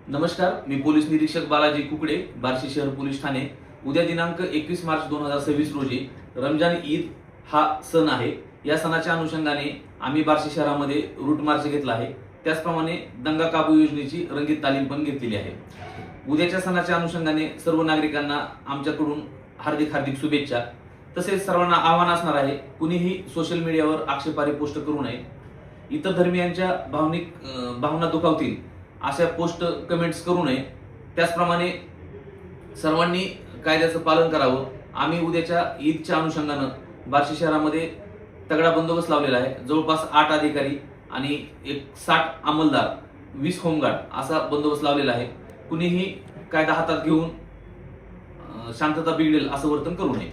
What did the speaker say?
नमस्कार, मी पोलीस निरीक्षक बालाजी कुकडे, बार्शी शहर पोलीस ठाणे। उद्या दिनांक 21 मार्च 2026 रोजी रमजान ईद हा सण आहे। या सणाच्या अनुषंगाने आम्ही बार्शी शहरामध्ये रूट मार्च घेतला आहे। त्याचप्रमाणे दंगा काबू योजनेची रंगीत तालीम पण घेतलेली आहे। उद्याच्या सणाच्या अनुषंगाने सर्व नागरिकांना आमच्याकडून हार्दिक शुभेच्छा। तसेच सर्वांना आव्हान असणार आहे, कुणीही सोशल मीडियावर आक्षेपार्ह पोस्ट करू नये। इतर धर्मियांच्या भावना दुखावतील अशा पोस्ट कमेंट्स करू नये। त्याचप्रमाणे सर्वांनी कायद्याचं पालन करावं। आम्ही उद्याच्या ईदच्या अनुषंगानं बार्शी शहरामध्ये तगडा बंदोबस्त लावलेला आहे। जवळपास 8 अधिकारी आणि 60 अंमलदार, 20 होमगार्ड असा बंदोबस्त लावलेला आहे। कुणीही कायदा हातात घेऊन शांतता बिघडेल असं वर्तन करू नये।